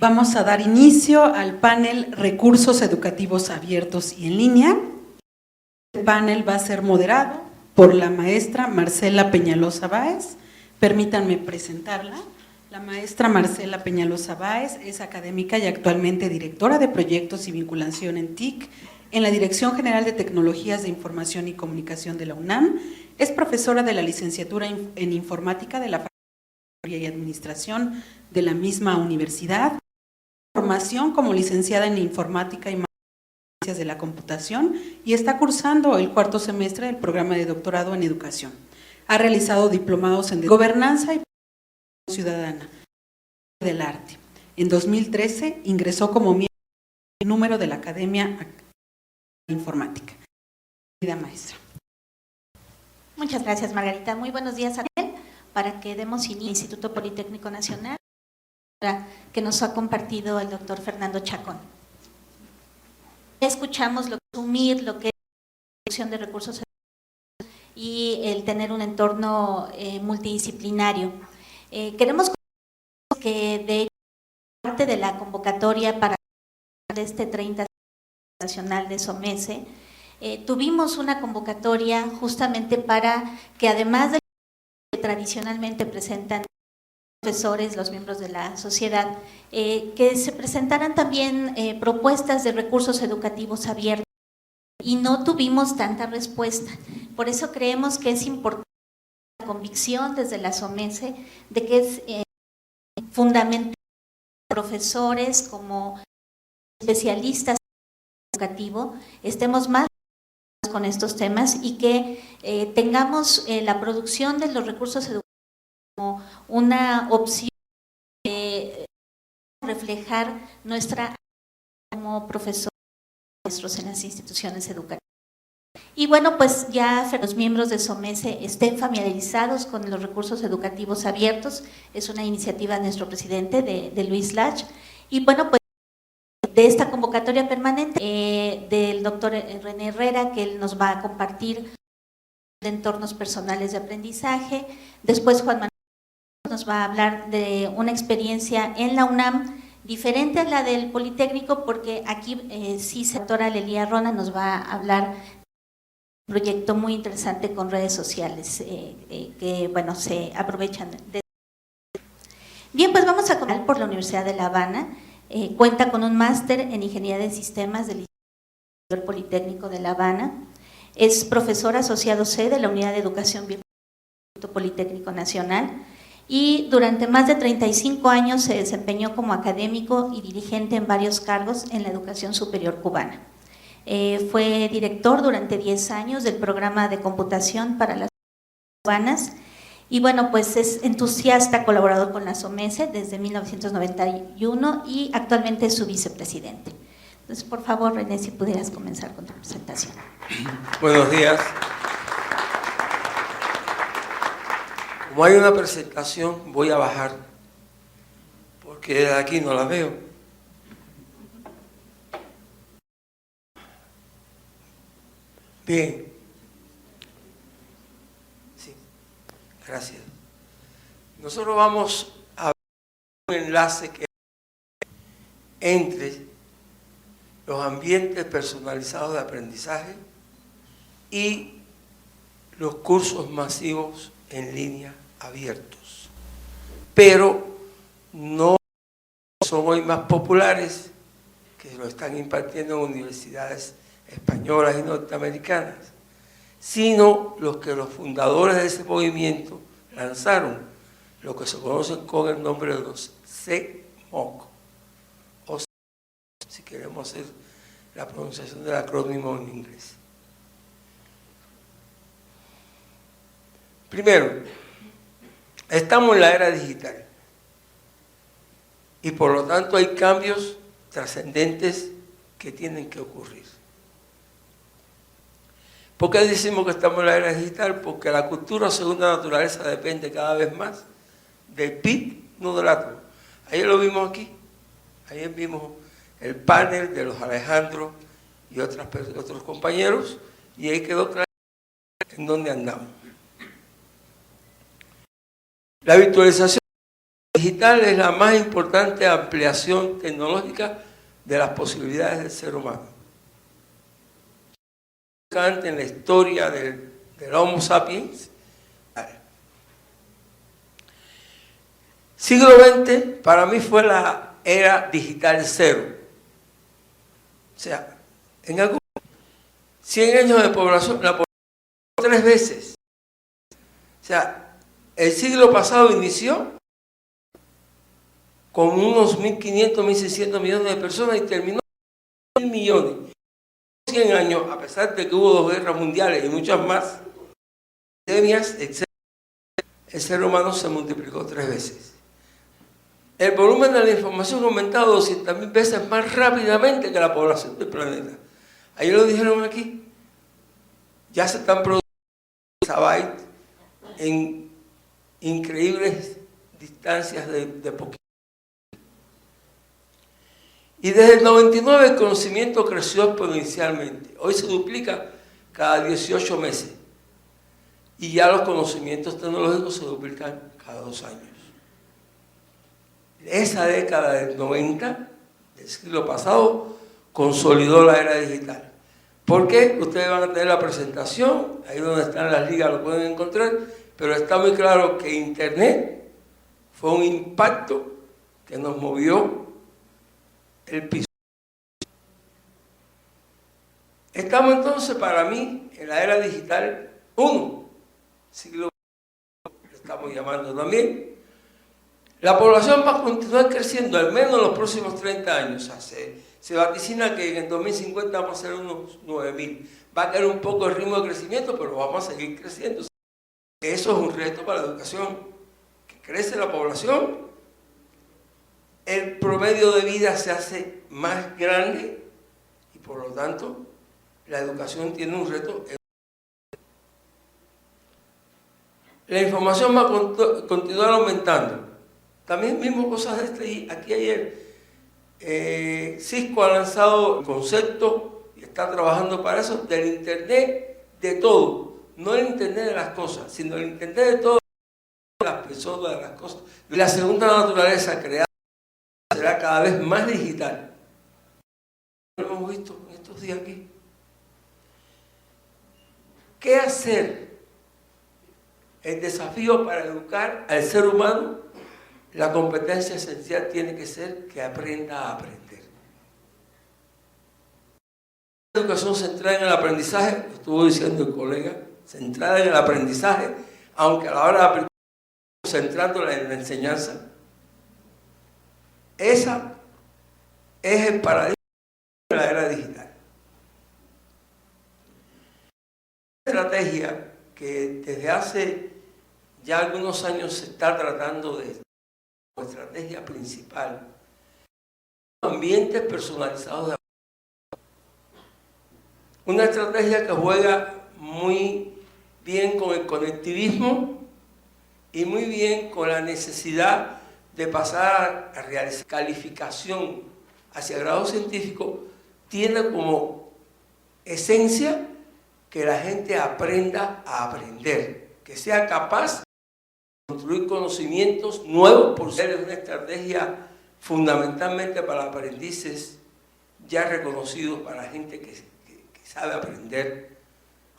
Vamos a dar inicio al panel Recursos Educativos Abiertos y en Línea. El panel va a ser moderado por la maestra Marcela Peñalosa Báez. Permítanme presentarla. La maestra Marcela Peñalosa Báez es académica y actualmente directora de proyectos y vinculación en TIC en la Dirección General de Tecnologías de Información y Comunicación de la UNAM. Es profesora de la licenciatura en Informática de la Facultad y Administración de la misma universidad. Formación como licenciada en Informática y Ciencias de la Computación y está cursando el cuarto semestre del programa de doctorado en Educación. Ha realizado diplomados en Gobernanza y Ciudadana del Arte. En 2013 ingresó como miembro del número de la Academia de Informática. Querida maestra. Muchas gracias, Margarita. Muy buenos días a todos. Para que demos inicio al Instituto Politécnico Nacional, que nos ha compartido el doctor Fernando Chacón. Escuchamos lo que es asumir, lo que es la producción de recursos y el tener un entorno multidisciplinario. Queremos que de hecho parte de la convocatoria para este 30 nacional de SOMESE, tuvimos una convocatoria justamente para que además de lo que tradicionalmente presentan profesores, los miembros de la sociedad, que se presentaran también propuestas de recursos educativos abiertos y no tuvimos tanta respuesta. Por eso creemos que es importante la convicción desde la SOMESE de que es fundamental que profesores como especialistas en educativo estemos más con estos temas y que tengamos la producción de los recursos educativos como una opción de reflejar nuestra como profesores maestros en las instituciones educativas. Y bueno, pues ya los miembros de SOMESE estén familiarizados con los recursos educativos abiertos. Es una iniciativa de nuestro presidente, de Luis Lach. Y bueno, pues de esta convocatoria permanente del doctor René Herrera, que él nos va a compartir de entornos personales de aprendizaje. Después Juan Manuel nos va a hablar de una experiencia en la UNAM diferente a la del Politécnico, porque aquí sí, la doctora Lelia Rona nos va a hablar de un proyecto muy interesante con redes sociales que, bueno, se aprovechan de. Bien, pues vamos a comenzar por la Universidad de La Habana. Cuenta con un máster en Ingeniería de Sistemas del Instituto Politécnico de La Habana. Es profesor asociado C de la Unidad de Educación Virtual del Instituto Politécnico Nacional. Y durante más de 35 años se desempeñó como académico y dirigente en varios cargos en la educación superior cubana. Fue director durante 10 años del programa de computación para las cubanas y bueno, pues es entusiasta colaborador con la SOMESE desde 1991 y actualmente es su vicepresidente. Entonces, por favor, René, si pudieras comenzar con tu presentación. Buenos días. Como hay una presentación, voy a bajar, porque de aquí no la veo. Bien. Sí, gracias. Nosotros vamos a ver un enlace que entre los ambientes personalizados de aprendizaje y los cursos masivos en línea abiertos, pero no son hoy más populares, que lo están impartiendo en universidades españolas y norteamericanas, sino los que los fundadores de ese movimiento lanzaron, lo que se conocen con el nombre de los CMOOC, o si queremos hacer la pronunciación del acrónimo en inglés. Primero, estamos en la era digital y por lo tanto hay cambios trascendentes que tienen que ocurrir. ¿Por qué decimos que estamos en la era digital? Porque la cultura según la naturaleza depende cada vez más del bit, no del átomo. Ayer lo vimos aquí, ayer vimos el panel de los Alejandro y otros compañeros y ahí quedó claro en dónde andamos. La virtualización Digital es la más importante ampliación tecnológica de las posibilidades del ser humano. En la historia del Homo sapiens, siglo XX para mí fue la era digital cero. O sea, en algún 100 años de población, la población 3 veces. O sea, el siglo pasado inició con unos 1.500, 1.600 millones de personas y terminó con 1.000 millones. 100 años, a pesar de que hubo 2 guerras mundiales y muchas más, epidemias, etc., el ser humano se multiplicó 3 veces. El volumen de la información ha aumentado 200.000 veces más rápidamente que la población del planeta. Ahí lo dijeron aquí. Ya se están produciendo exabytes en increíbles distancias de poquito. Y desde el 99 el conocimiento creció exponencialmente. Hoy se duplica cada 18 meses. Y ya los conocimientos tecnológicos se duplican cada 2 años. Esa década del 90, del siglo pasado, consolidó la era digital. ¿Por qué? Ustedes van a tener la presentación, ahí donde están las ligas lo pueden encontrar, pero está muy claro que Internet fue un impacto que nos movió el piso. Estamos entonces, para mí, en la era digital 1, siglo lo estamos llamando también. La población va a continuar creciendo, al menos en los próximos 30 años. O sea, se vaticina que en el 2050 vamos a ser unos 9.000. Va a caer un poco el ritmo de crecimiento, pero vamos a seguir creciendo. Eso es un reto para la educación. Que crece la población, el promedio de vida se hace más grande y por lo tanto la educación tiene un reto. La información va a continuar aumentando. También vimos cosas de este aquí ayer. Cisco ha lanzado el concepto y está trabajando para eso del Internet de todo. No el Internet de las cosas, sino el Internet de todo, de las personas, de las cosas. La segunda naturaleza creada será cada vez más digital. Lo hemos visto en estos días aquí. ¿Qué hacer? El desafío para educar al ser humano, la competencia esencial tiene que ser que aprenda a aprender. La educación centrada en el aprendizaje, lo estuvo diciendo el colega, centrada en el aprendizaje, aunque a la hora de aplicar, centrándola en la enseñanza. Esa es el paradigma de la era digital. Una estrategia que desde hace ya algunos años se está tratando de estrategia principal, ambientes personalizados de una estrategia que juega muy bien con el conectivismo y muy bien con la necesidad de pasar a realizar calificación hacia grado científico. Tiene como esencia que la gente aprenda a aprender, que sea capaz de construir conocimientos nuevos, por ser una estrategia fundamentalmente para aprendices ya reconocidos, para gente que sabe aprender,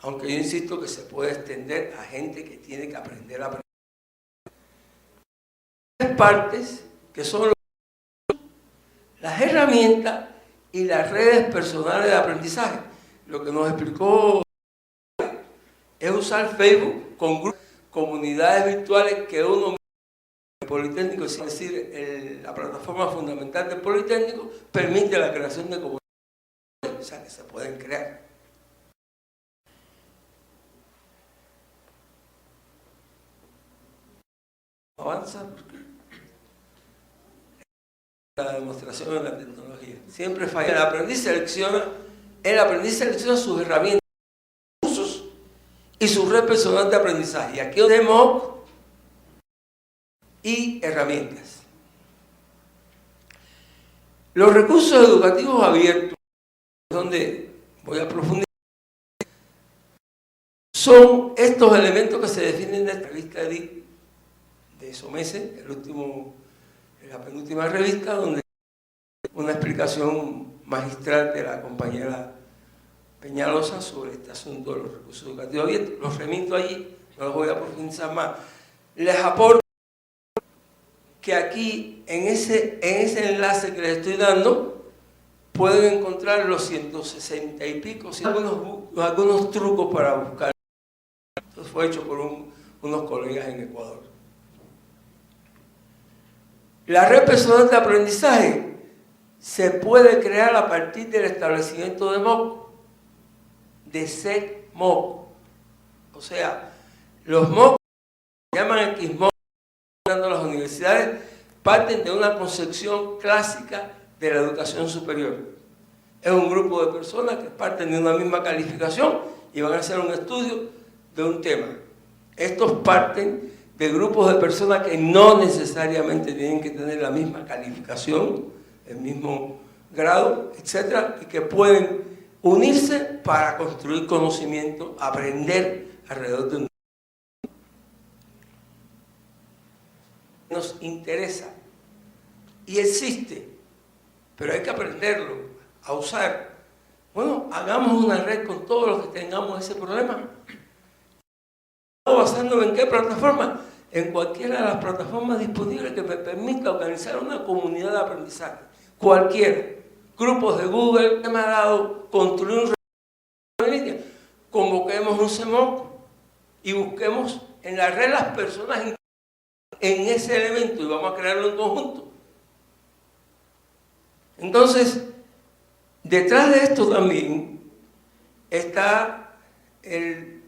aunque yo insisto que se puede extender a gente que tiene que aprender a aprender. Tres partes que son las herramientas y las redes personales de aprendizaje. Lo que nos explicó es usar Facebook con grupos, comunidades virtuales que uno, el Politécnico, es decir, la plataforma fundamental del Politécnico, permite la creación de comunidades, o sea, que se pueden crear. Avanza porque la demostración de la tecnología siempre falla. El aprendiz selecciona sus herramientas, recursos y su red personal de aprendizaje. Y aquí tenemos y herramientas. Los recursos educativos abiertos, donde voy a profundizar, son estos elementos que se definen en esta revista de SOMESE, el último la penúltima revista, donde una explicación magistral de la compañera Peñalosa sobre este asunto de los recursos educativos abiertos. Los remito allí, no los voy a profundizar más. Les aporto que aquí, en ese enlace que les estoy dando, pueden encontrar los 160 y pico, algunos trucos para buscar. Esto fue hecho por unos colegas en Ecuador. La red personal de aprendizaje se puede crear a partir del establecimiento de MOOC, de SECMOOC. O sea, los MOOC, se llaman XMOOC, las universidades, parten de una concepción clásica de la educación superior. Es un grupo de personas que parten de una misma calificación y van a hacer un estudio de un tema. Estos parten de grupos de personas que no necesariamente tienen que tener la misma calificación, el mismo grado, etcétera, y que pueden unirse para construir conocimiento, aprender alrededor de un tema. Nos interesa y existe, pero hay que aprenderlo a usar. Bueno, hagamos una red con todos los que tengamos ese problema. ¿Basándome en qué plataforma? En cualquiera de las plataformas disponibles que me permita organizar una comunidad de aprendizaje. Cualquiera. Grupos de Google que me ha dado construir un recurso en línea. Convoquemos un CEMOOC y busquemos en la red las personas en ese elemento y vamos a crearlo en conjunto. Entonces, detrás de esto también está el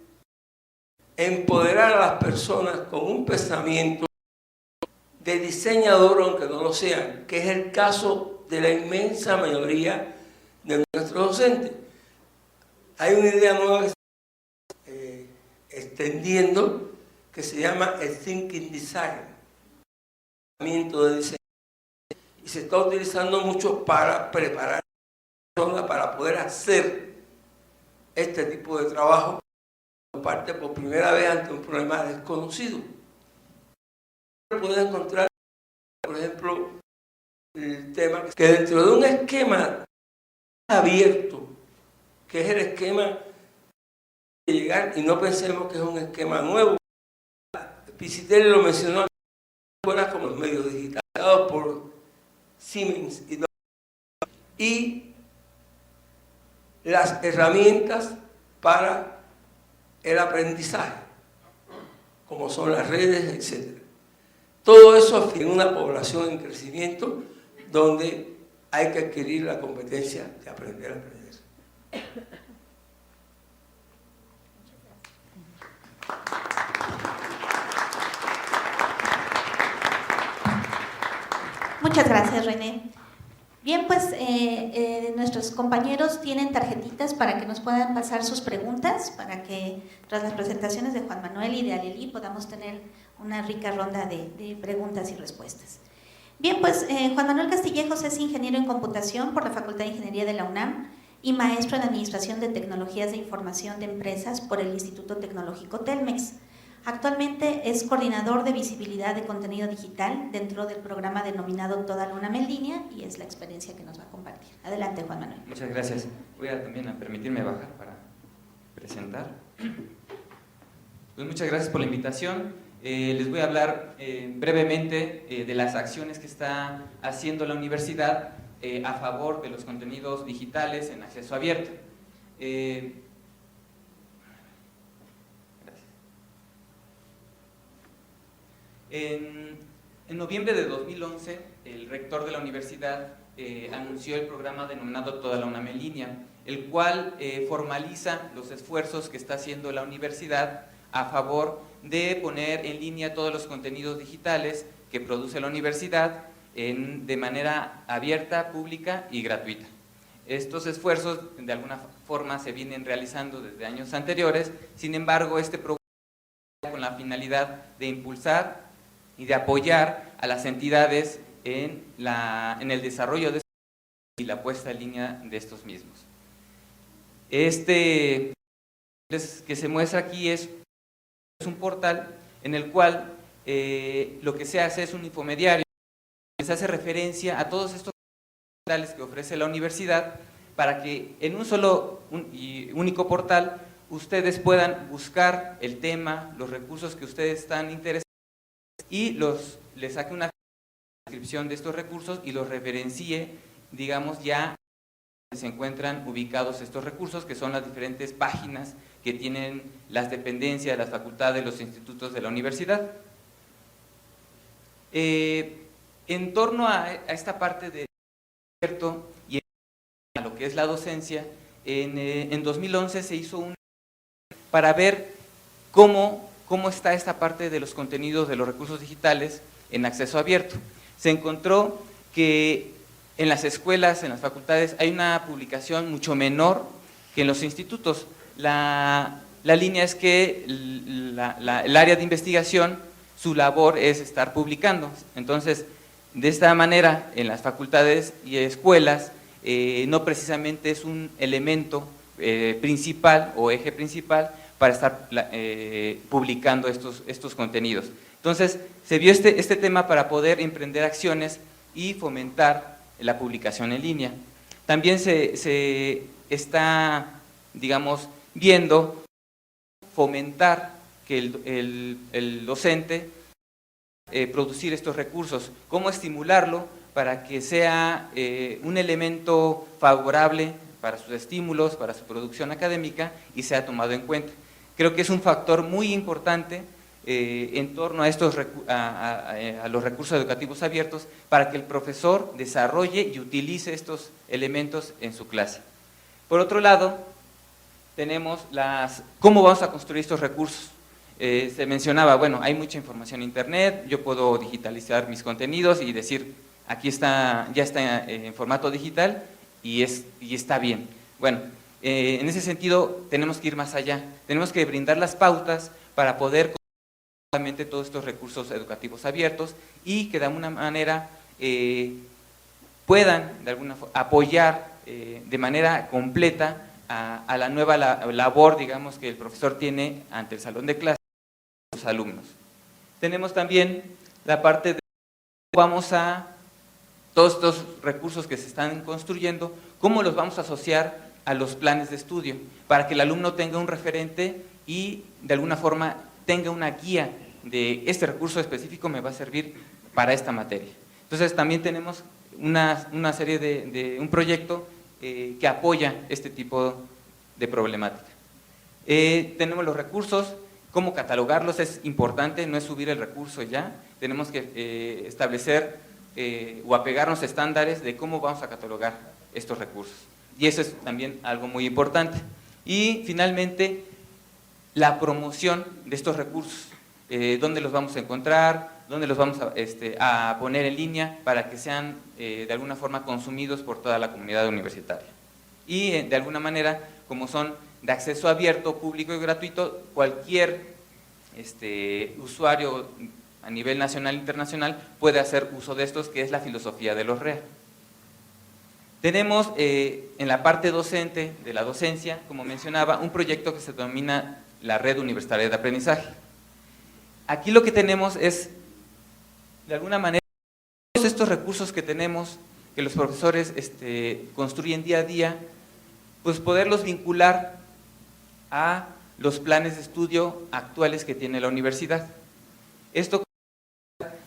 empoderar a las personas con un pensamiento de diseñador, aunque no lo sean, que es el caso de la inmensa mayoría de nuestros docentes. Hay una idea nueva que se está extendiendo, que se llama el Thinking Design, pensamiento de diseño, y se está utilizando mucho para preparar a la persona para poder hacer este tipo de trabajo, parte por primera vez ante un problema desconocido. Puede encontrar, por ejemplo, el tema que dentro de un esquema abierto, que es el esquema de llegar, y no pensemos que es un esquema nuevo. Pisitelli lo mencionó, como los medios digitalizados por Siemens y las herramientas para el aprendizaje, como son las redes, etc. Todo eso en una población en crecimiento donde hay que adquirir la competencia de aprender a aprender. Muchas gracias, René. Bien, pues nuestros compañeros tienen tarjetitas para que nos puedan pasar sus preguntas, para que tras las presentaciones de Juan Manuel y de Aleli podamos tener una rica ronda de preguntas y respuestas. Bien, pues Juan Manuel Castillejos es ingeniero en computación por la Facultad de Ingeniería de la UNAM y maestro en Administración de Tecnologías de Información de Empresas por el Instituto Tecnológico Telmex. Actualmente es coordinador de visibilidad de contenido digital dentro del programa denominado Toda la UNAM en línea y es la experiencia que nos va a compartir. Adelante, Juan Manuel. Muchas gracias. Voy a también a permitirme bajar para presentar. Pues muchas gracias por la invitación. Les voy a hablar brevemente de las acciones que está haciendo la universidad a favor de los contenidos digitales en acceso abierto. En noviembre de 2011, el rector de la universidad anunció el programa denominado Toda la UNAM en línea, el cual formaliza los esfuerzos que está haciendo la universidad a favor de poner en línea todos los contenidos digitales que produce la universidad de manera abierta, pública y gratuita. Estos esfuerzos de alguna forma se vienen realizando desde años anteriores, sin embargo este programa con la finalidad de impulsar y de apoyar a las entidades en el desarrollo de y la puesta en línea de estos mismos. Este que se muestra aquí es un portal en el cual lo que se hace es un infomediario se hace referencia a todos estos portales que ofrece la universidad para que en un solo y único portal ustedes puedan buscar el tema, los recursos que ustedes están interesados y les saque una descripción de estos recursos y los referencie, digamos, ya se encuentran ubicados estos recursos, que son las diferentes páginas que tienen las dependencias, las facultades, los institutos de la universidad. En torno a esta parte de abierto y a lo que es la docencia, en 2011 se hizo para ver cómo está esta parte de los contenidos de los recursos digitales en acceso abierto. Se encontró que en las escuelas, en las facultades, hay una publicación mucho menor que en los institutos. La línea es que el área de investigación, su labor es estar publicando. Entonces, de esta manera, en las facultades y escuelas, no precisamente es un elemento principal o eje principal para estar publicando estos contenidos. Entonces, se vio este tema para poder emprender acciones y fomentar la publicación en línea. También se está, digamos, viendo fomentar que el docente producir estos recursos, cómo estimularlo para que sea un elemento favorable para sus estímulos, para su producción académica y sea tomado en cuenta. Creo que es un factor muy importante en torno a los recursos educativos abiertos para que el profesor desarrolle y utilice estos elementos en su clase. Por otro lado, tenemos cómo vamos a construir estos recursos. Se mencionaba, bueno, hay mucha información en internet, yo puedo digitalizar mis contenidos y decir, aquí está, ya está en formato digital y está bien. Bueno, en ese sentido tenemos que ir más allá, tenemos que brindar las pautas para poder todos estos recursos educativos abiertos y que de alguna manera puedan de alguna forma apoyar de manera completa a la nueva labor, digamos, que el profesor tiene ante el salón de clase de los alumnos. Tenemos también la parte de vamos a todos estos recursos que se están construyendo, cómo los vamos a asociar a los planes de estudio, para que el alumno tenga un referente y de alguna forma tenga una guía de este recurso específico me va a servir para esta materia. Entonces también tenemos una serie de un proyecto que apoya este tipo de problemática. Tenemos los recursos, cómo catalogarlos es importante, no es subir el recurso ya, tenemos que establecer o apegarnos a estándares de cómo vamos a catalogar estos recursos. Y eso es también algo muy importante. Y finalmente, la promoción de estos recursos. Dónde los vamos a encontrar, dónde los vamos a poner en línea para que sean de alguna forma consumidos por toda la comunidad universitaria. Y de alguna manera, como son de acceso abierto, público y gratuito, cualquier usuario a nivel nacional e internacional puede hacer uso de estos, que es la filosofía de los REA. Tenemos en la parte docente de la docencia, como mencionaba, un proyecto que se denomina la Red Universitaria de Aprendizaje. Aquí lo que tenemos es, de alguna manera, todos estos recursos que tenemos, que los profesores construyen día a día, pues poderlos vincular a los planes de estudio actuales que tiene la universidad. Esto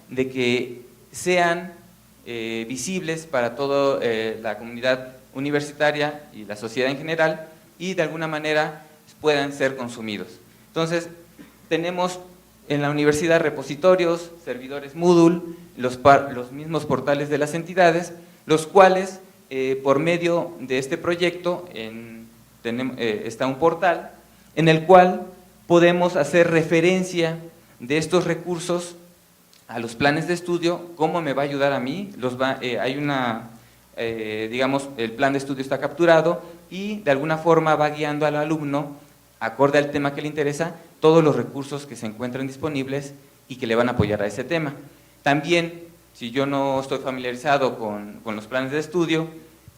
de que sean visibles para toda la comunidad universitaria y la sociedad en general y de alguna manera puedan ser consumidos. Entonces, tenemos en la universidad repositorios, servidores Moodle, los mismos portales de las entidades, los cuales por medio de este proyecto está un portal en el cual podemos hacer referencia de estos recursos a los planes de estudio, cómo me va a ayudar a mí, digamos, el plan de estudio está capturado y de alguna forma va guiando al alumno, acorde al tema que le interesa, todos los recursos que se encuentran disponibles y que le van a apoyar a ese tema. También, si yo no estoy familiarizado con los planes de estudio,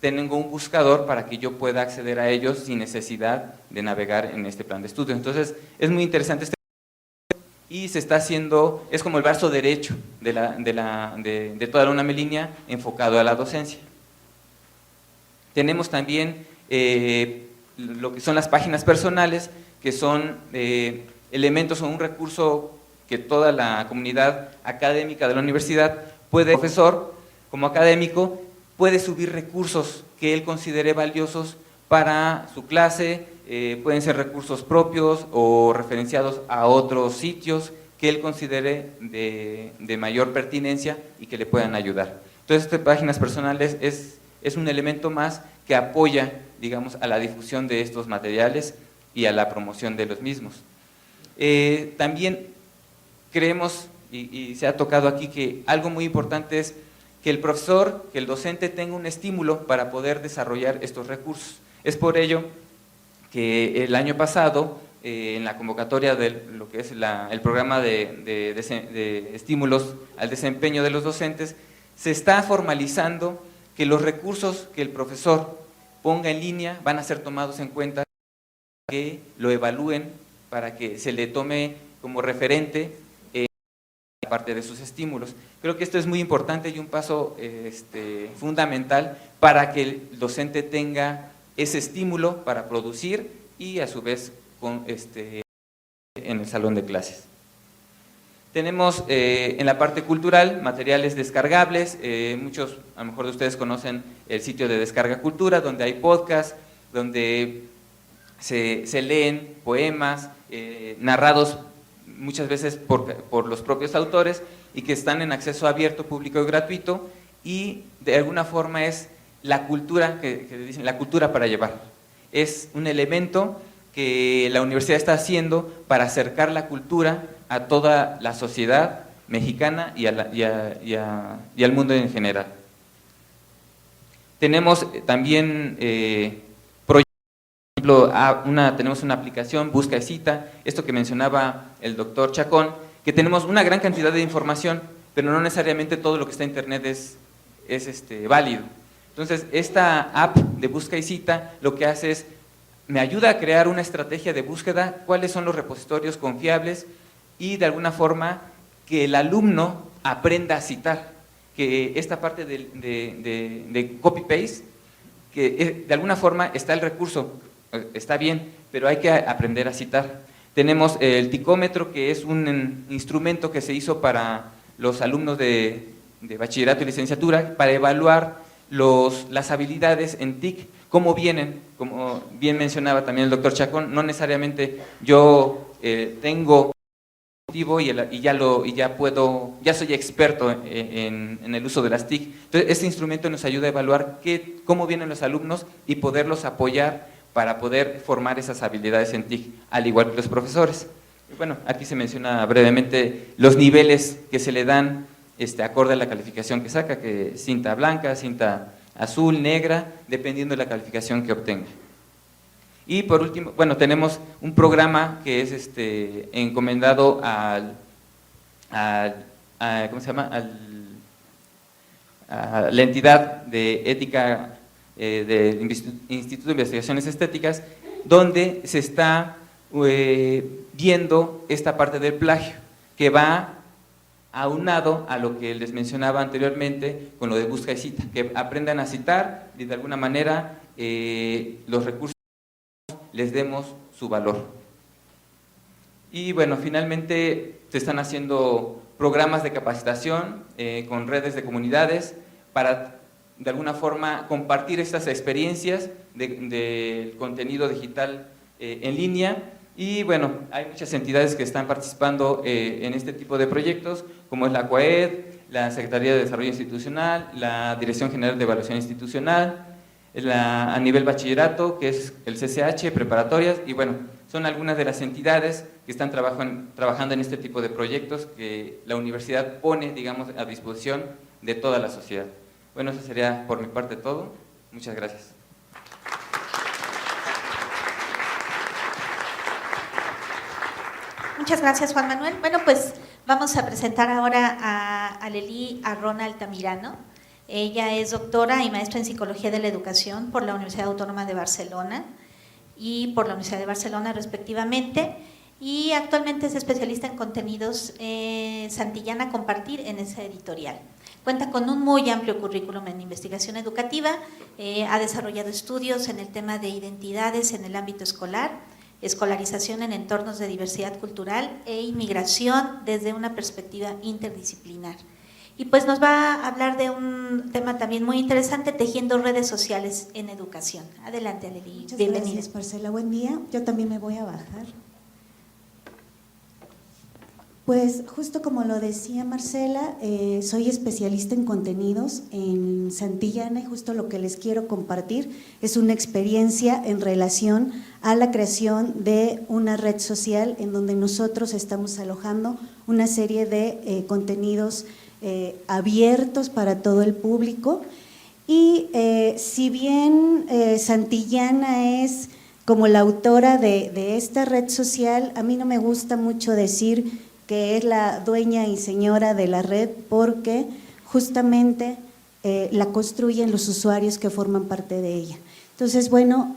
tengo un buscador para que yo pueda acceder a ellos sin necesidad de navegar en este plan de estudio. Entonces, es muy interesante y se está haciendo, es como el brazo derecho de toda la UNAM en línea enfocado a la docencia. Tenemos también lo que son las páginas personales, que son elementos o un recurso que toda la comunidad académica de la universidad puede, profesor como académico, puede subir recursos que él considere valiosos para su clase, pueden ser recursos propios o referenciados a otros sitios que él considere de mayor pertinencia y que le puedan ayudar. Entonces, estas páginas personales es un elemento más que apoya, digamos, a la difusión de estos materiales y a la promoción de los mismos. También creemos, y se ha tocado aquí, que algo muy importante es que el profesor, que el docente tenga un estímulo para poder desarrollar estos recursos. Es por ello que el año pasado, en la convocatoria de lo que es el programa de estímulos al desempeño de los docentes, se está formalizando que los recursos que el profesor ponga en línea van a ser tomados en cuenta, que lo evalúen para que se le tome como referente parte de sus estímulos. Creo que esto es muy importante y un paso fundamental para que el docente tenga ese estímulo para producir y a su vez en el salón de clases. Tenemos en la parte cultural materiales descargables, muchos a lo mejor de ustedes conocen el sitio de Descarga Cultura, donde hay podcasts, donde se leen poemas narrados muchas veces por los propios autores y que están en acceso abierto, público y gratuito, y de alguna forma es la cultura, que dicen, la cultura para llevar. Es un elemento que la universidad está haciendo para acercar la cultura a toda la sociedad mexicana y al mundo en general. Tenemos también tenemos una aplicación, Busca y Cita, esto que mencionaba el doctor Chacón, que tenemos una gran cantidad de información, pero no necesariamente todo lo que está en internet es válido. Entonces, esta app de Busca y Cita lo que hace es, me ayuda a crear una estrategia de búsqueda, cuáles son los repositorios confiables y de alguna forma que el alumno aprenda a citar, que esta parte de copy-paste, que de alguna forma está el recurso, está bien, pero hay que aprender a citar. Tenemos el ticómetro, que es un instrumento que se hizo para los alumnos de bachillerato y licenciatura para evaluar las habilidades en TIC, cómo vienen, como bien mencionaba también el doctor Chacón, no necesariamente yo tengo y ya soy experto en el uso de las TIC. Entonces, este instrumento nos ayuda a evaluar cómo vienen los alumnos y poderlos apoyar para poder formar esas habilidades en TIC, al igual que los profesores. Y bueno, aquí se menciona brevemente los niveles que se le dan acorde a la calificación que saca, que cinta blanca, cinta azul, negra, dependiendo de la calificación que obtenga. Y por último, bueno, tenemos un programa que es encomendado ¿cómo se llama? A la entidad de ética del Instituto de Investigaciones Estéticas, donde se está viendo esta parte del plagio, que va aunado a lo que les mencionaba anteriormente con lo de Busca y Cita, que aprendan a citar y de alguna manera los recursos les demos su valor. Y bueno, finalmente se están haciendo programas de capacitación con redes de comunidades para de alguna forma compartir estas experiencias del contenido digital en línea. Y bueno, hay muchas entidades que están participando en este tipo de proyectos, como es la COAED, la Secretaría de Desarrollo Institucional, la Dirección General de Evaluación Institucional, a nivel bachillerato, que es el CCH, preparatorias, y bueno, son algunas de las entidades que están trabajando en este tipo de proyectos que la universidad pone, digamos, a disposición de toda la sociedad. Bueno, eso sería por mi parte todo. Muchas gracias. Muchas gracias, Juan Manuel. Bueno, pues vamos a presentar ahora a Lely Arrona Altamirano. Ella es doctora y maestra en Psicología de la Educación por la Universidad Autónoma de Barcelona y por la Universidad de Barcelona respectivamente. y actualmente es especialista en contenidos Santillana Compartir en esa editorial. Cuenta con un muy amplio currículum en investigación educativa, ha desarrollado estudios en el tema de identidades en el ámbito escolar, escolarización en entornos de diversidad cultural e inmigración desde una perspectiva interdisciplinar. Y pues nos va a hablar de un tema también muy interesante, tejiendo redes sociales en educación. Adelante, Aleli. Muchas Bienvenida. gracias, Marcela. Buen día. Yo también me voy a bajar. Pues justo como lo decía Marcela, soy especialista en contenidos en Santillana y justo lo que les quiero compartir es una experiencia en relación a la creación de una red social en donde nosotros estamos alojando una serie de contenidos abiertos para todo el público. Y si bien Santillana es como la autora de esta red social, a mí no me gusta mucho decir que es la dueña y señora de la red, porque justamente la construyen los usuarios que forman parte de ella. Entonces, bueno,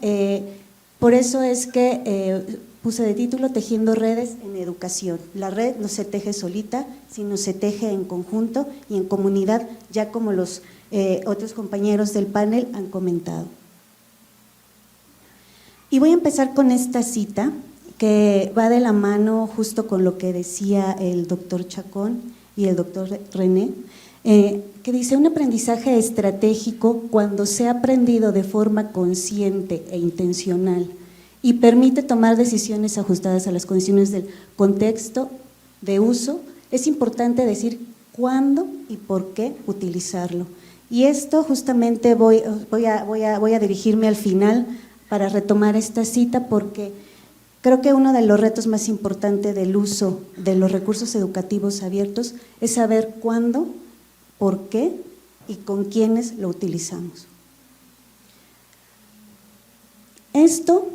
por eso es que puse de título Tejiendo redes en educación. La red no se teje solita, sino se teje en conjunto y en comunidad, ya como los otros compañeros del panel han comentado. Y voy a empezar con esta cita, que va de la mano justo con lo que decía el doctor Chacón y el doctor René, que dice: un aprendizaje estratégico, cuando se ha aprendido de forma consciente e intencional y permite tomar decisiones ajustadas a las condiciones del contexto de uso, es importante decir cuándo y por qué utilizarlo. Y esto justamente voy a dirigirme al final para retomar esta cita, porque creo que uno de los retos más importantes del uso de los recursos educativos abiertos es saber cuándo, por qué y con quiénes lo utilizamos. Esto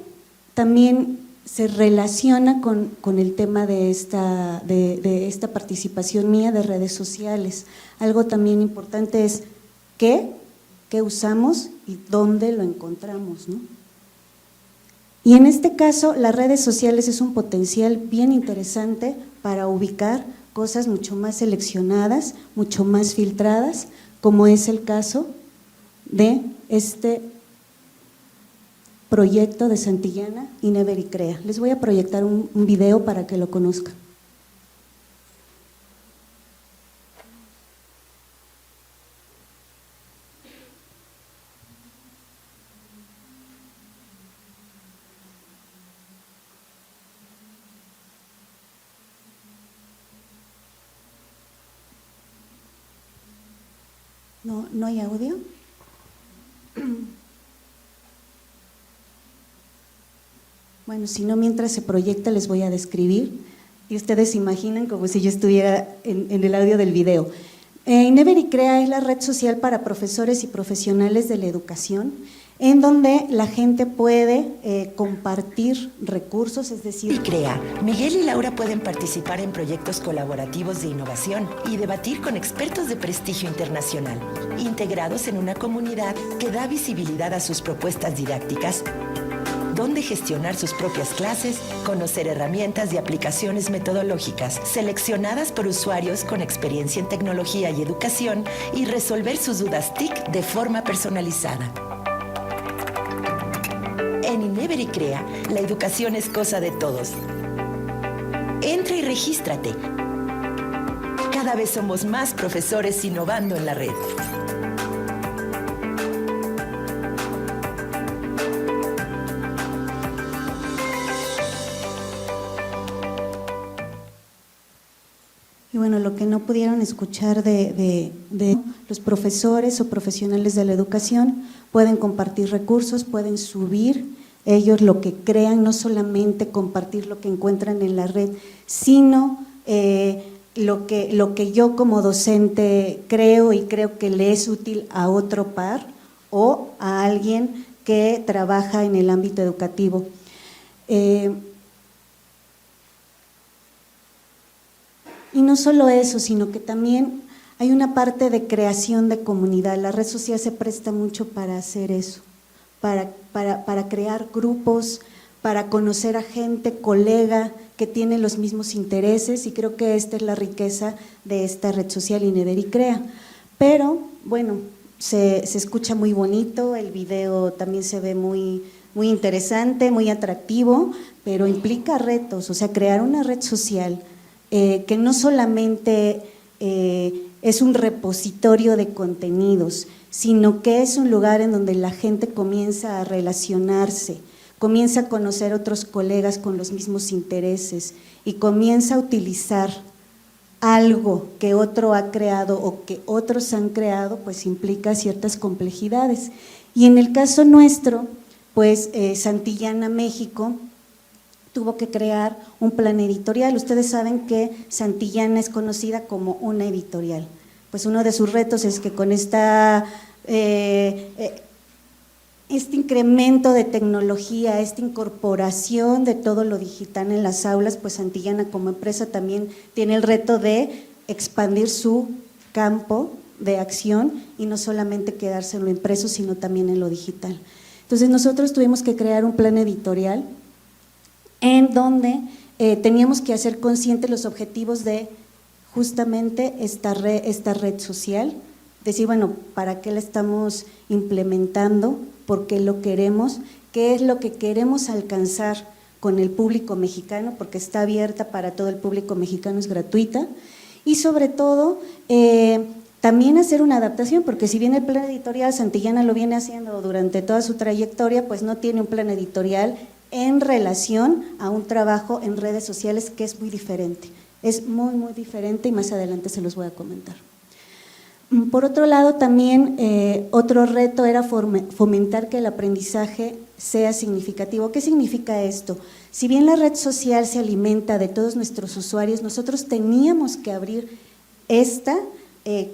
también se relaciona con el tema de esta participación mía de redes sociales. Algo también importante es qué usamos y dónde lo encontramos, ¿no? Y en este caso, las redes sociales es un potencial bien interesante para ubicar cosas mucho más seleccionadas, mucho más filtradas, como es el caso de este proyecto de Santillana Inever y Crea. Les voy a proyectar un video para que lo conozcan. ¿No hay audio? Bueno, si no, mientras se proyecta les voy a describir y ustedes se imaginan como si yo estuviera en el audio del video. Inever y Crea es la red social para profesores y profesionales de la educación, en donde la gente puede compartir recursos, es decir… Y Crea, Miguel y Laura pueden participar en proyectos colaborativos de innovación y debatir con expertos de prestigio internacional, integrados en una comunidad que da visibilidad a sus propuestas didácticas, donde gestionar sus propias clases, conocer herramientas y aplicaciones metodológicas seleccionadas por usuarios con experiencia en tecnología y educación y resolver sus dudas TIC de forma personalizada. En Inever y Crea, la educación es cosa de todos. Entra y regístrate. Cada vez somos más profesores innovando en la red. Y bueno, lo que no pudieron escuchar de los profesores o profesionales de la educación, pueden compartir recursos, pueden subir ellos lo que crean, no solamente compartir lo que encuentran en la red, sino lo que yo como docente creo y creo que le es útil a otro par o a alguien que trabaja en el ámbito educativo. Y no solo eso, sino que también hay una parte de creación de comunidad. La red social se presta mucho para hacer eso, para crear grupos, para conocer a gente, colega, que tiene los mismos intereses, y creo que esta es la riqueza de esta red social Ineberi Crea. Pero, bueno, se escucha muy bonito, el video también se ve muy interesante, muy atractivo, pero implica retos, o sea, crear una red social que no solamente es un repositorio de contenidos, sino que es un lugar en donde la gente comienza a relacionarse, comienza a conocer otros colegas con los mismos intereses y comienza a utilizar algo que otro ha creado o que otros han creado, pues implica ciertas complejidades. Y en el caso nuestro, pues Santillana México tuvo que crear un plan editorial. Ustedes saben que Santillana es conocida como una editorial. Pues uno de sus retos es que con este incremento de tecnología, esta incorporación de todo lo digital en las aulas, pues Santillana como empresa también tiene el reto de expandir su campo de acción y no solamente quedarse en lo impreso, sino también en lo digital. Entonces nosotros tuvimos que crear un plan editorial en donde teníamos que hacer conscientes los objetivos de justamente esta red social, decir, bueno, ¿para qué la estamos implementando? ¿Por qué lo queremos? ¿Qué es lo que queremos alcanzar con el público mexicano? Porque está abierta para todo el público mexicano, es gratuita. Y sobre todo, también hacer una adaptación, porque si bien el plan editorial Santillana lo viene haciendo durante toda su trayectoria, pues no tiene un plan editorial en relación a un trabajo en redes sociales que es muy diferente. Es muy diferente y más adelante se los voy a comentar. Por otro lado, también otro reto era fomentar que el aprendizaje sea significativo. ¿Qué significa esto? Si bien la red social se alimenta de todos nuestros usuarios, nosotros teníamos que abrir esta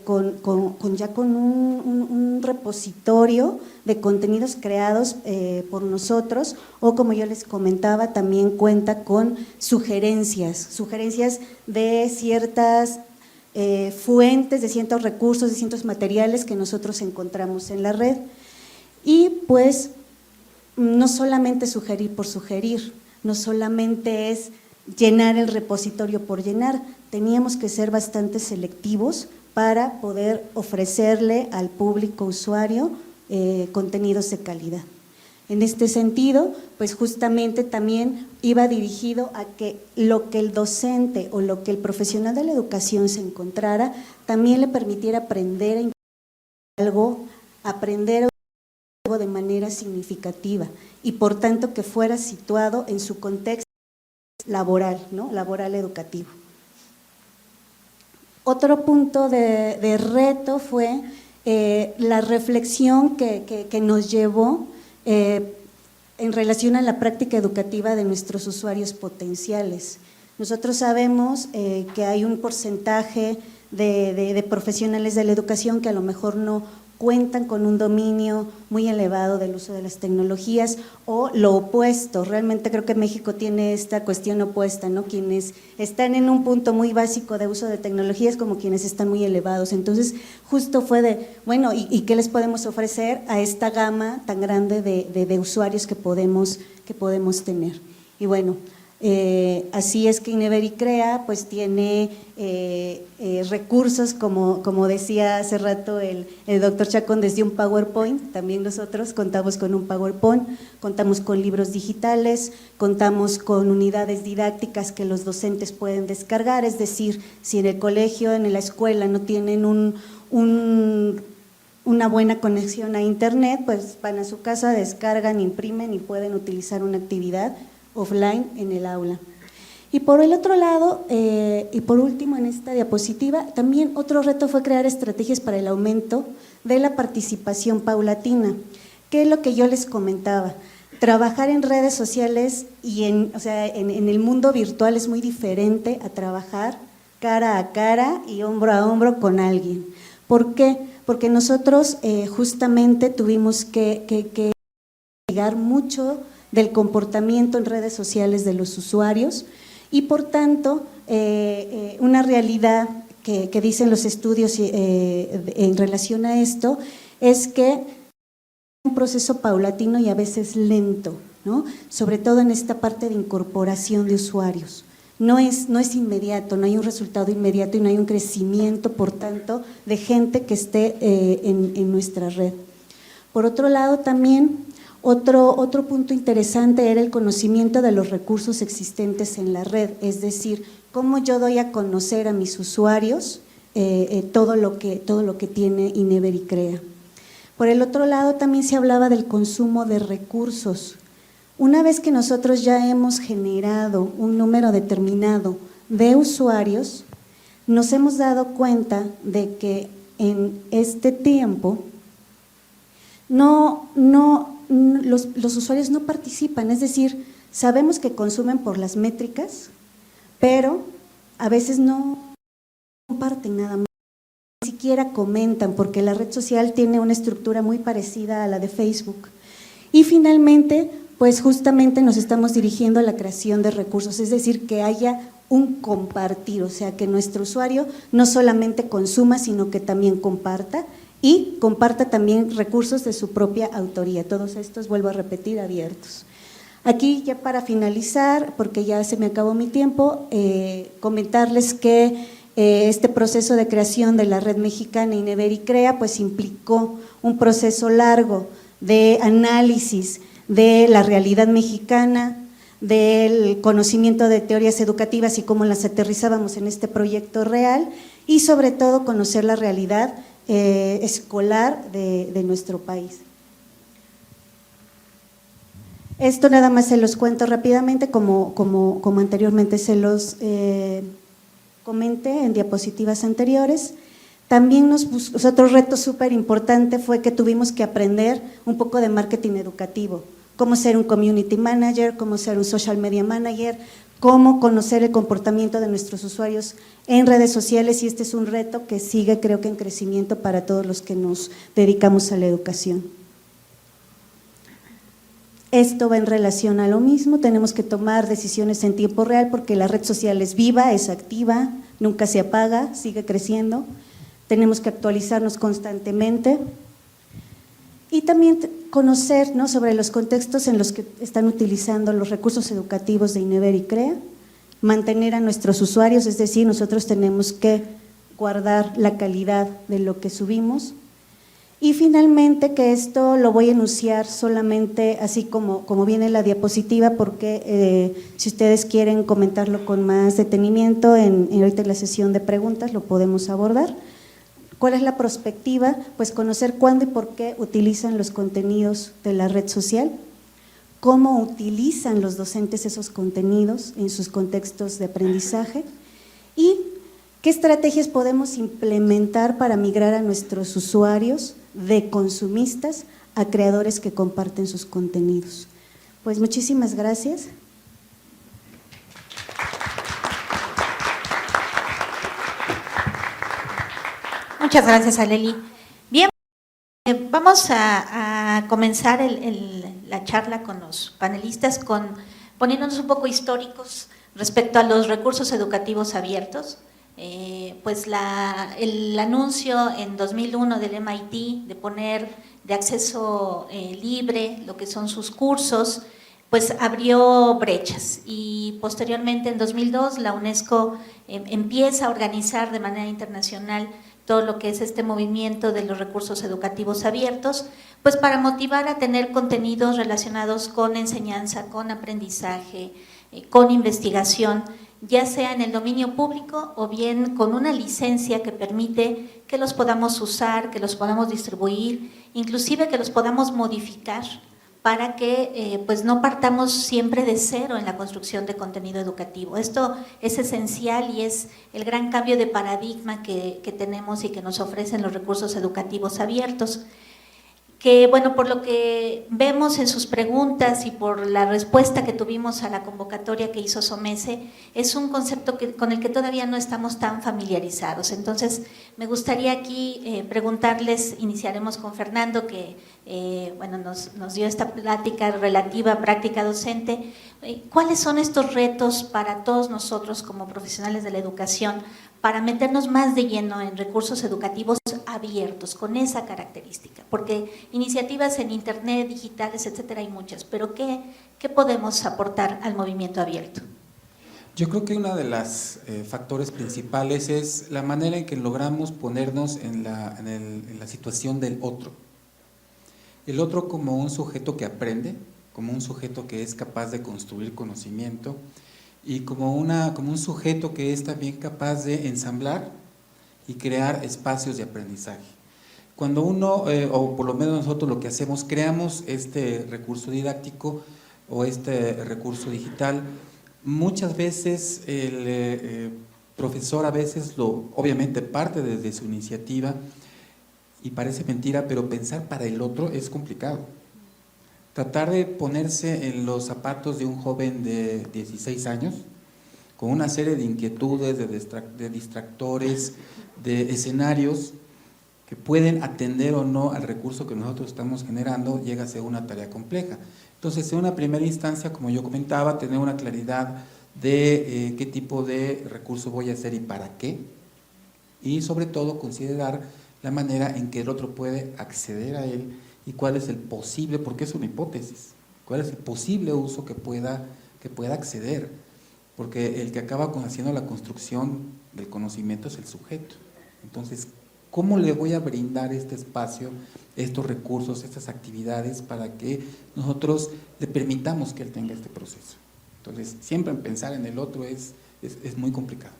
con un repositorio de contenidos creados por nosotros, o como yo les comentaba, también cuenta con sugerencias de ciertas fuentes, de ciertos recursos, de ciertos materiales que nosotros encontramos en la red. Y pues no solamente sugerir por sugerir, no solamente es llenar el repositorio por llenar, teníamos que ser bastante selectivos para poder ofrecerle al público usuario contenidos de calidad. En este sentido, pues justamente también iba dirigido a que lo que el docente o lo que el profesional de la educación se encontrara, también le permitiera aprender algo de manera significativa y por tanto que fuera situado en su contexto laboral, ¿no? Laboral educativo. Otro punto de reto fue la reflexión que nos llevó en relación a la práctica educativa de nuestros usuarios potenciales. Nosotros sabemos que hay un porcentaje de profesionales de la educación que a lo mejor no cuentan con un dominio muy elevado del uso de las tecnologías, o lo opuesto. Realmente creo que México tiene esta cuestión opuesta, ¿no? Quienes están en un punto muy básico de uso de tecnologías como quienes están muy elevados. Entonces justo fue de, bueno, ¿y qué les podemos ofrecer a esta gama tan grande de usuarios que podemos tener? Y bueno, así es que Ineberi Crea pues tiene recursos, como decía hace rato el doctor Chacón, desde un PowerPoint. También nosotros contamos con un PowerPoint, contamos con libros digitales, contamos con unidades didácticas que los docentes pueden descargar, es decir, si en el colegio, en la escuela no tienen una buena conexión a internet, pues van a su casa, descargan, imprimen y pueden utilizar una actividad offline en el aula. Y por el otro lado, y por último en esta diapositiva, también otro reto fue crear estrategias para el aumento de la participación paulatina, que es lo que yo les comentaba. Trabajar en redes sociales y en el mundo virtual es muy diferente a trabajar cara a cara y hombro a hombro con alguien. ¿Por qué? Porque nosotros justamente tuvimos que investigar mucho del comportamiento en redes sociales de los usuarios y por tanto una realidad que dicen los estudios en relación a esto es que es un proceso paulatino y a veces lento. ¿no? Sobre todo en esta parte de incorporación de usuarios. No es inmediato, no hay un resultado inmediato y no hay un crecimiento, por tanto, de gente que esté en nuestra red. Por otro lado, también otro punto interesante era el conocimiento de los recursos existentes en la red, es decir, cómo yo doy a conocer a mis usuarios todo lo que tiene Inever y CREA. Por el otro lado, también se hablaba del consumo de recursos. Una vez que nosotros ya hemos generado un número determinado de usuarios, nos hemos dado cuenta de que en este tiempo los usuarios no participan, es decir, sabemos que consumen por las métricas, pero a veces no comparten nada más, ni siquiera comentan, porque la red social tiene una estructura muy parecida a la de Facebook. Y finalmente, pues justamente nos estamos dirigiendo a la creación de recursos, es decir, que haya un compartir, o sea, que nuestro usuario no solamente consuma, sino que también comparta y comparta también recursos de su propia autoría. Todos estos, vuelvo a repetir, abiertos. Aquí ya para finalizar, porque ya se me acabó mi tiempo, comentarles que este proceso de creación de la red mexicana Inever y CREA pues implicó un proceso largo de análisis de la realidad mexicana, del conocimiento de teorías educativas y cómo las aterrizábamos en este proyecto real y sobre todo conocer la realidad escolar de nuestro país. Esto nada más se los cuento rápidamente como anteriormente se los comenté en diapositivas anteriores. También otro reto súper importante fue que tuvimos que aprender un poco de marketing educativo, cómo ser un community manager, cómo ser un social media manager, cómo conocer el comportamiento de nuestros usuarios en redes sociales, y este es un reto que sigue, creo que en crecimiento para todos los que nos dedicamos a la educación. Esto va en relación a lo mismo, tenemos que tomar decisiones en tiempo real porque la red social es viva, es activa, nunca se apaga, sigue creciendo. Tenemos que actualizarnos constantemente y también conocer, ¿no?, sobre los contextos en los que están utilizando los recursos educativos de Inever y CREA, mantener a nuestros usuarios, es decir, nosotros tenemos que guardar la calidad de lo que subimos. Y finalmente, que esto lo voy a enunciar solamente así como viene la diapositiva, porque si ustedes quieren comentarlo con más detenimiento ahorita en la sesión de preguntas lo podemos abordar. ¿Cuál es la perspectiva? Pues conocer cuándo y por qué utilizan los contenidos de la red social, cómo utilizan los docentes esos contenidos en sus contextos de aprendizaje y qué estrategias podemos implementar para migrar a nuestros usuarios de consumistas a creadores que comparten sus contenidos. Pues muchísimas gracias. Muchas gracias, Aleli. Bien, vamos a comenzar la charla con los panelistas poniéndonos un poco históricos respecto a los recursos educativos abiertos. Pues el anuncio en 2001 del MIT de poner de acceso libre lo que son sus cursos, pues abrió brechas, y posteriormente en 2002 la UNESCO empieza a organizar de manera internacional todo lo que es este movimiento de los recursos educativos abiertos, pues para motivar a tener contenidos relacionados con enseñanza, con aprendizaje, con investigación, ya sea en el dominio público o bien con una licencia que permite que los podamos usar, que los podamos distribuir, inclusive que los podamos modificar para que pues no partamos siempre de cero en la construcción de contenido educativo. Esto es esencial y es el gran cambio de paradigma que tenemos y que nos ofrecen los recursos educativos abiertos. Que bueno, por lo que vemos en sus preguntas y por la respuesta que tuvimos a la convocatoria que hizo SOMECE, es un concepto con el que todavía no estamos tan familiarizados. Entonces, me gustaría aquí preguntarles, iniciaremos con Fernando, que bueno, nos dio esta plática relativa a práctica docente. ¿Cuáles son estos retos para todos nosotros como profesionales de la educación para meternos más de lleno en recursos educativos abiertos con esa característica? Porque iniciativas en internet, digitales, etcétera, hay muchas, pero ¿qué podemos aportar al movimiento abierto? Yo creo que uno de los factores principales es la manera en que logramos ponernos en la situación del otro. El otro como un sujeto que aprende, como un sujeto que es capaz de construir conocimiento y como un sujeto que es también capaz de ensamblar y crear espacios de aprendizaje. Cuando uno, o por lo menos nosotros lo que hacemos, creamos este recurso didáctico o este recurso digital, muchas veces el profesor a veces obviamente parte desde su iniciativa y parece mentira, pero pensar para el otro es complicado. Tratar de ponerse en los zapatos de un joven de 16 años, con una serie de inquietudes, de distractores, de escenarios que pueden atender o no al recurso que nosotros estamos generando, llega a ser una tarea compleja. Entonces, en una primera instancia, como yo comentaba, tener una claridad de qué tipo de recurso voy a hacer y para qué, y sobre todo considerar la manera en que el otro puede acceder a él y cuál es el posible, porque es una hipótesis, cuál es el posible uso que pueda acceder, porque el que acaba haciendo la construcción del conocimiento es el sujeto. Entonces, ¿cómo le voy a brindar este espacio, estos recursos, estas actividades para que nosotros le permitamos que él tenga este proceso? Entonces, siempre pensar en el otro es muy complicado.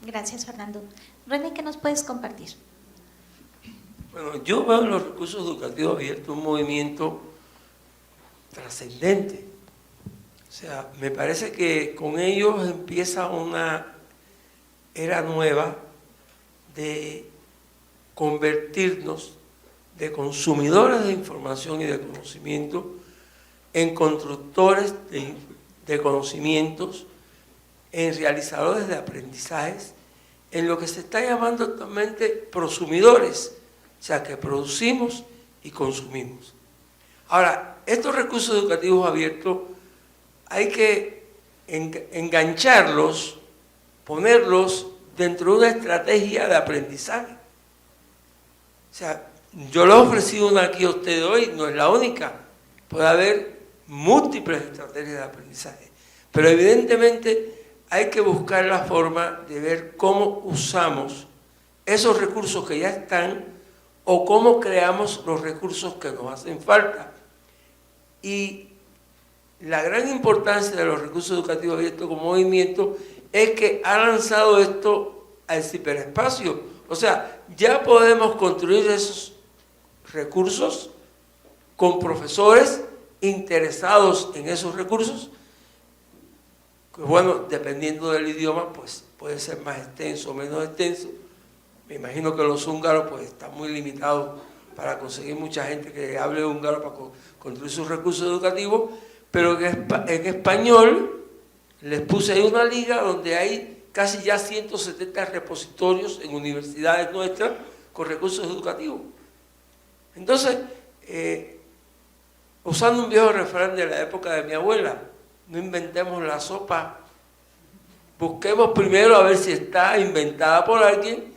Gracias, Fernando. René, ¿qué nos puedes compartir? Bueno, yo veo en los recursos educativos abiertos un movimiento trascendente. O sea, me parece que con ellos empieza una era nueva de convertirnos de consumidores de información y de conocimiento en constructores de conocimientos, en realizadores de aprendizajes, en lo que se está llamando actualmente prosumidores, o sea, que producimos y consumimos. Ahora, estos recursos educativos abiertos hay que engancharlos, ponerlos dentro de una estrategia de aprendizaje. O sea, yo le he ofrecido una aquí a usted hoy, no es la única, puede haber múltiples estrategias de aprendizaje, pero evidentemente hay que buscar la forma de ver cómo usamos esos recursos que ya están o cómo creamos los recursos que nos hacen falta. Y la gran importancia de los recursos educativos abiertos como movimiento es que ha lanzado esto al ciberespacio. O sea, ya podemos construir esos recursos con profesores interesados en esos recursos, que bueno, dependiendo del idioma, pues puede ser más extenso o menos extenso. Me imagino que los húngaros pues están muy limitados para conseguir mucha gente que hable húngaro para construir sus recursos educativos, pero en español les puse ahí una liga donde hay casi ya 170 repositorios en universidades nuestras con recursos educativos. Entonces, usando un viejo refrán de la época de mi abuela, no inventemos la sopa, busquemos primero a ver si está inventada por alguien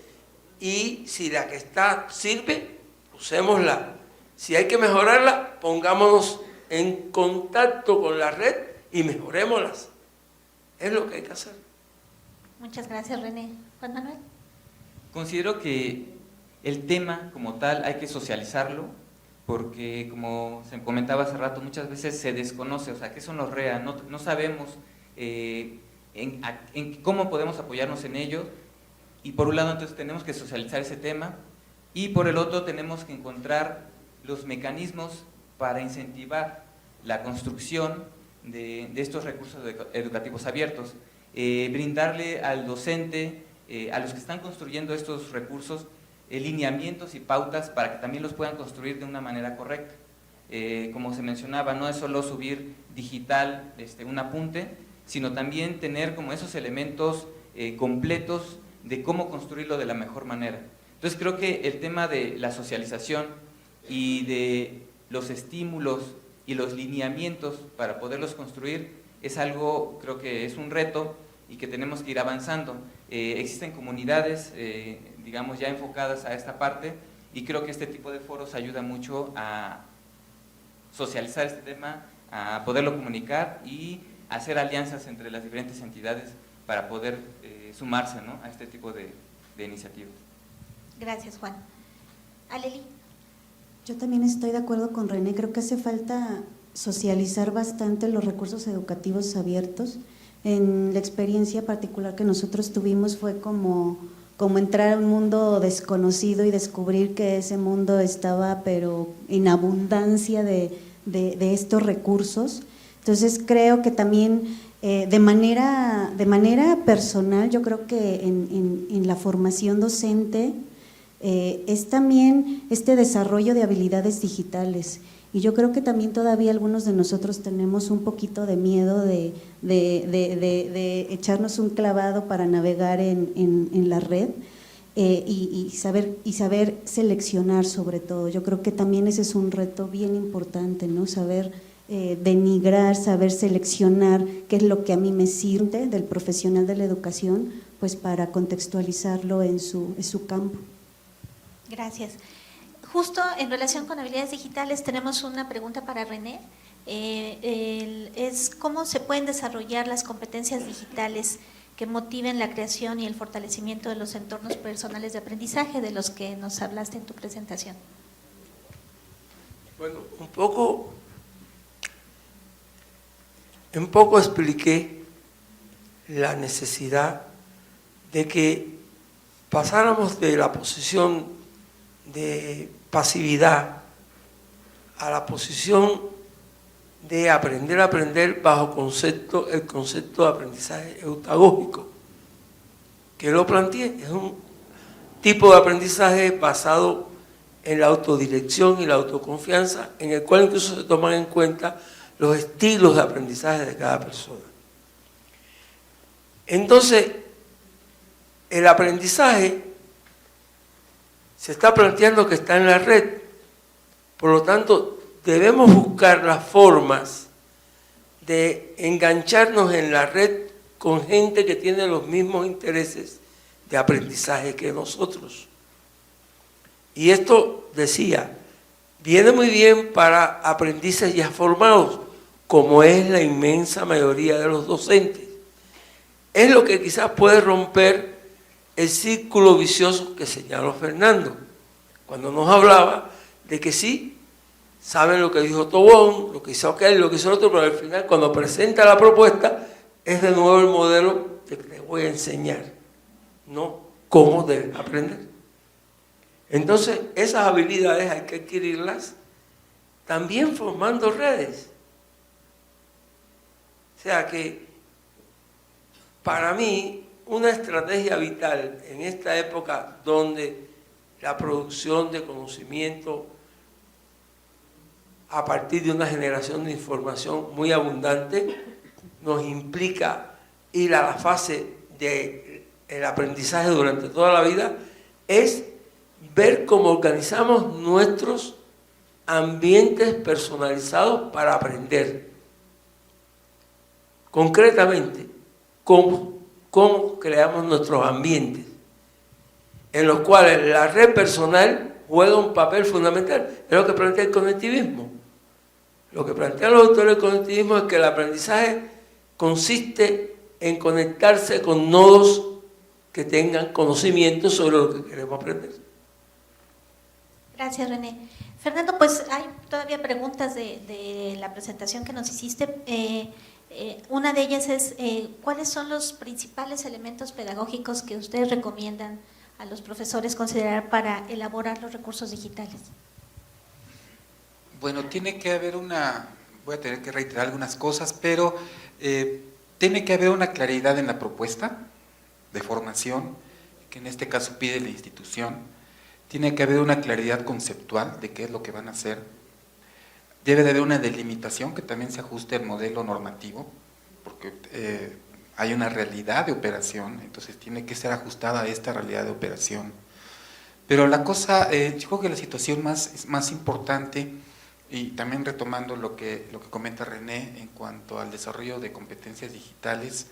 y si la que está sirve, usémosla. Si hay que mejorarla, pongámonos en contacto con la red y mejorémoslas. Es lo que hay que hacer. Muchas gracias, René. Juan Manuel. Considero que el tema como tal hay que socializarlo, porque como se comentaba hace rato, muchas veces se desconoce, o sea, qué son los REA, no sabemos en cómo podemos apoyarnos en ellos, y por un lado entonces tenemos que socializar ese tema, y por el otro tenemos que encontrar los mecanismos para incentivar la construcción de estos recursos educativos abiertos, brindarle al docente, a los que están construyendo estos recursos, lineamientos y pautas para que también los puedan construir de una manera correcta. Como se mencionaba, no es solo subir digital un apunte, sino también tener como esos elementos completos de cómo construirlo de la mejor manera. Entonces creo que el tema de la socialización y de los estímulos y los lineamientos para poderlos construir es algo, creo que es un reto y que tenemos que ir avanzando. Existen comunidades, digamos, ya enfocadas a esta parte, y creo que este tipo de foros ayuda mucho a socializar este tema, a poderlo comunicar y hacer alianzas entre las diferentes entidades para poder sumarse, ¿no?, a este tipo de iniciativas. Gracias, Juan. Aleli. Yo también estoy de acuerdo con René, creo que hace falta socializar bastante los recursos educativos abiertos. En la experiencia particular que nosotros tuvimos fue como entrar a un mundo desconocido y descubrir que ese mundo estaba pero en abundancia de estos recursos. Entonces creo que también de manera personal, yo creo que en la formación docente es también este desarrollo de habilidades digitales. Y yo creo que también todavía algunos de nosotros tenemos un poquito de miedo de echarnos un clavado para navegar en la red y saber seleccionar sobre todo. Yo creo que también ese es un reto bien importante, ¿no? Saber denigrar, saber seleccionar qué es lo que a mí me sirve del profesional de la educación, pues para contextualizarlo en su campo. Gracias. Justo en relación con habilidades digitales tenemos una pregunta para René. Es cómo se pueden desarrollar las competencias digitales que motiven la creación y el fortalecimiento de los entornos personales de aprendizaje de los que nos hablaste en tu presentación. Bueno, un poco expliqué la necesidad de que pasáramos de la posición de pasividad a la posición de aprender a aprender bajo el concepto de aprendizaje eutagógico, que lo planteé. Es un tipo de aprendizaje basado en la autodirección y la autoconfianza, en el cual incluso se toman en cuenta los estilos de aprendizaje de cada persona. Entonces, el aprendizaje se está planteando que está en la red, por lo tanto debemos buscar las formas de engancharnos en la red con gente que tiene los mismos intereses de aprendizaje que nosotros. Y esto, decía, viene muy bien para aprendices ya formados, como es la inmensa mayoría de los docentes. Es lo que quizás puede romper el círculo vicioso que señaló Fernando, cuando nos hablaba de que sí, saben lo que dijo Tobón, lo que hizo aquel, lo que hizo el otro, pero al final cuando presenta la propuesta es de nuevo el modelo de que te voy a enseñar, no cómo debes aprender. Entonces esas habilidades hay que adquirirlas también formando redes. O sea que para mí una estrategia vital en esta época donde la producción de conocimiento a partir de una generación de información muy abundante nos implica ir a la fase del aprendizaje durante toda la vida, es ver cómo organizamos nuestros ambientes personalizados para aprender. Concretamente, cómo creamos nuestros ambientes, en los cuales la red personal juega un papel fundamental. Es lo que plantea el conectivismo. Lo que plantean los autores del conectivismo es que el aprendizaje consiste en conectarse con nodos que tengan conocimiento sobre lo que queremos aprender. Gracias, René. Fernando, pues hay todavía preguntas de la presentación que nos hiciste. Una de ellas es, ¿cuáles son los principales elementos pedagógicos que ustedes recomiendan a los profesores considerar para elaborar los recursos digitales? Bueno, tiene que haber voy a tener que reiterar algunas cosas, pero tiene que haber una claridad en la propuesta de formación, que en este caso pide la institución. Tiene que haber una claridad conceptual de qué es lo que van a hacer. Debe de haber una delimitación que también se ajuste al modelo normativo, porque hay una realidad de operación, entonces tiene que ser ajustada a esta realidad de operación. Pero la cosa, yo creo que la situación más importante, y también retomando lo que comenta René en cuanto al desarrollo de competencias digitales,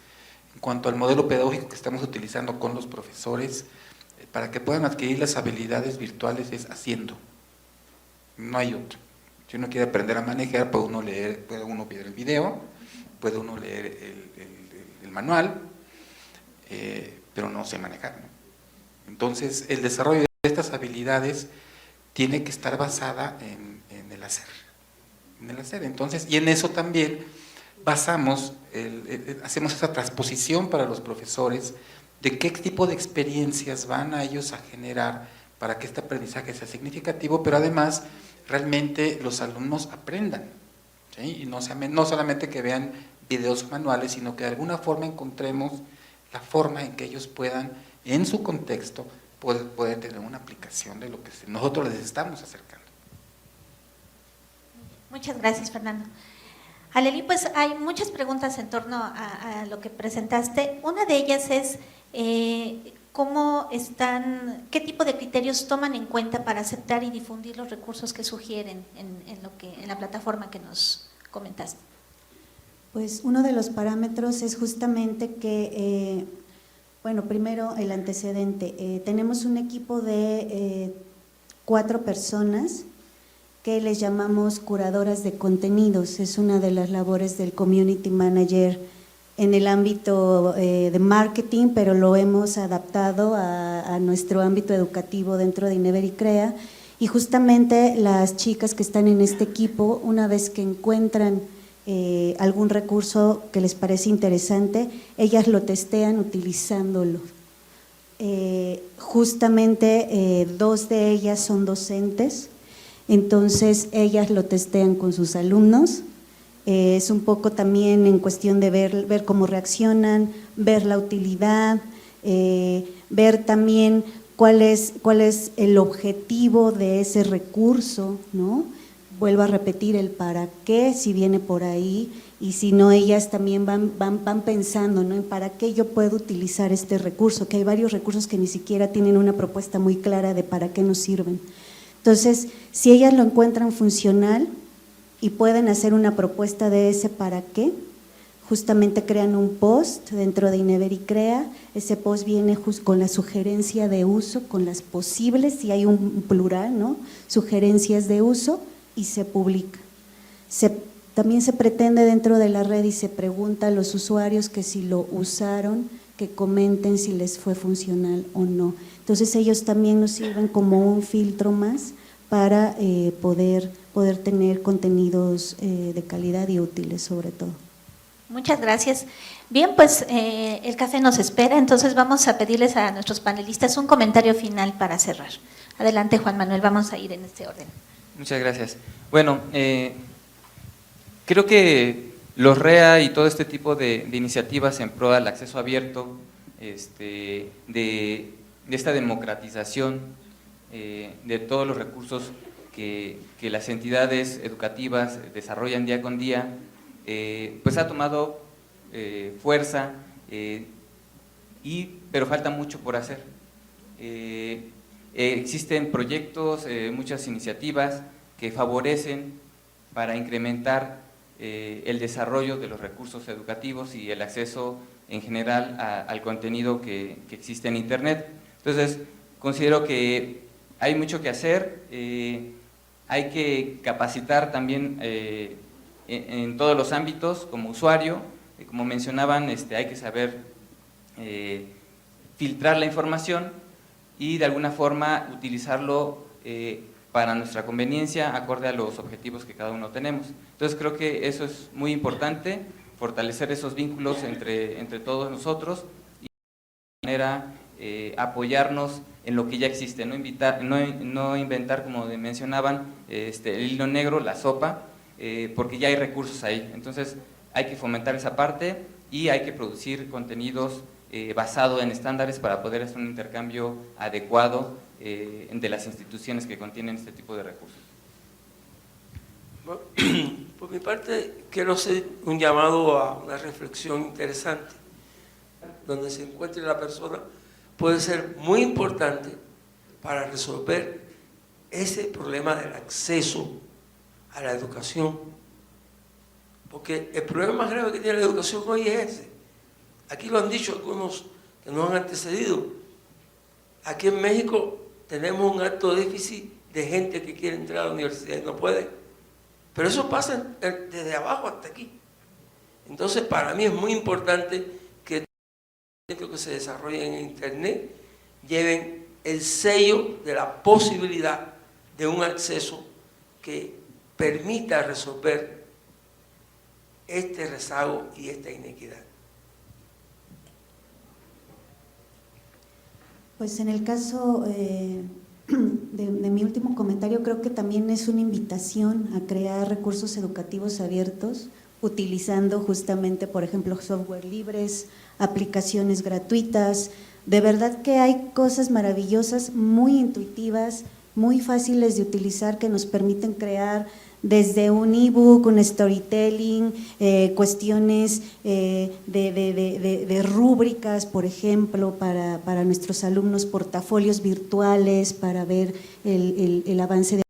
en cuanto al modelo pedagógico que estamos utilizando con los profesores, para que puedan adquirir las habilidades virtuales es haciendo, no hay otra. Si uno quiere aprender a manejar, puede uno ver el video, puede uno leer el manual, pero no sé manejar, ¿no? Entonces, el desarrollo de estas habilidades tiene que estar basada en el hacer. Entonces, y en eso también basamos, hacemos esa transposición para los profesores de qué tipo de experiencias van a ellos a generar para que este aprendizaje sea significativo, pero además realmente los alumnos aprendan, ¿sí? Y no solamente que vean videos manuales, sino que de alguna forma encontremos la forma en que ellos puedan, en su contexto, poder tener una aplicación de lo que nosotros les estamos acercando. Muchas gracias, Fernando. Aleli, pues hay muchas preguntas en torno a lo que presentaste. Una de ellas es qué tipo de criterios toman en cuenta para aceptar y difundir los recursos que sugieren en la plataforma que nos comentaste. Pues uno de los parámetros es justamente que, bueno, primero el antecedente. Tenemos un equipo de 4 personas que les llamamos curadoras de contenidos. Es una de las labores del community manager en el ámbito de marketing, pero lo hemos adaptado a nuestro ámbito educativo dentro de INEVER y CREA. Y justamente las chicas que están en este equipo, una vez que encuentran algún recurso que les parece interesante, ellas lo testean utilizándolo. Justamente 2 de ellas son docentes, entonces ellas lo testean con sus alumnos. Es un poco también en cuestión de ver cómo reaccionan, ver la utilidad, ver también cuál es el objetivo de ese recurso, ¿no? Vuelvo a repetir el para qué, si viene por ahí, y si no, ellas también van pensando, ¿no?, en para qué yo puedo utilizar este recurso, que hay varios recursos que ni siquiera tienen una propuesta muy clara de para qué nos sirven. Entonces, si ellas lo encuentran funcional y pueden hacer una propuesta de ese para qué, justamente crean un post dentro de INEVER y CREA. Ese post viene con la sugerencia de uso, con las posibles, si hay un plural, ¿no?, sugerencias de uso, y se publica. También se pretende dentro de la red y se pregunta a los usuarios que si lo usaron, que comenten si les fue funcional o no. Entonces ellos también nos sirven como un filtro más para poder tener contenidos de calidad y útiles sobre todo. Muchas gracias. Bien, pues el café nos espera, entonces vamos a pedirles a nuestros panelistas un comentario final para cerrar. Adelante, Juan Manuel, vamos a ir en este orden. Muchas gracias. Bueno, creo que los REA y todo este tipo de iniciativas en pro al acceso abierto, de esta democratización de todos los recursos que las entidades educativas desarrollan día con día, pues ha tomado fuerza, pero falta mucho por hacer. Existen proyectos, muchas iniciativas que favorecen para incrementar el desarrollo de los recursos educativos y el acceso en general al contenido que existe en Internet. Entonces, considero que hay mucho que hacer, hay que capacitar también en todos los ámbitos como usuario, como mencionaban, hay que saber filtrar la información y de alguna forma utilizarlo para nuestra conveniencia, acorde a los objetivos que cada uno tenemos. Entonces creo que eso es muy importante, fortalecer esos vínculos entre todos nosotros y de manera apoyarnos en lo que ya existe, no inventar, como mencionaban, el hilo negro, la sopa, porque ya hay recursos ahí. Entonces hay que fomentar esa parte y hay que producir contenidos basado en estándares para poder hacer un intercambio adecuado de las instituciones que contienen este tipo de recursos. Bueno, por mi parte, quiero hacer un llamado a una reflexión interesante. Donde se encuentre la persona puede ser muy importante para resolver ese problema del acceso a la educación. Porque el problema más grave que tiene la educación hoy es ese. Aquí lo han dicho algunos que nos han antecedido. aquí en México tenemos un alto déficit de gente que quiere entrar a la universidad y no puede. Pero eso pasa desde abajo hasta aquí. Entonces, para mí es muy importante que los que se desarrollen en Internet lleven el sello de la posibilidad de un acceso que permita resolver este rezago y esta inequidad. Pues en el caso de mi último comentario, creo que también es una invitación a crear recursos educativos abiertos, utilizando justamente, por ejemplo, software libres, aplicaciones gratuitas. De verdad que hay cosas maravillosas, muy intuitivas, muy fáciles de utilizar, que nos permiten crear desde un ebook, un storytelling, cuestiones de rúbricas, por ejemplo, para nuestros alumnos, portafolios virtuales para ver el avance de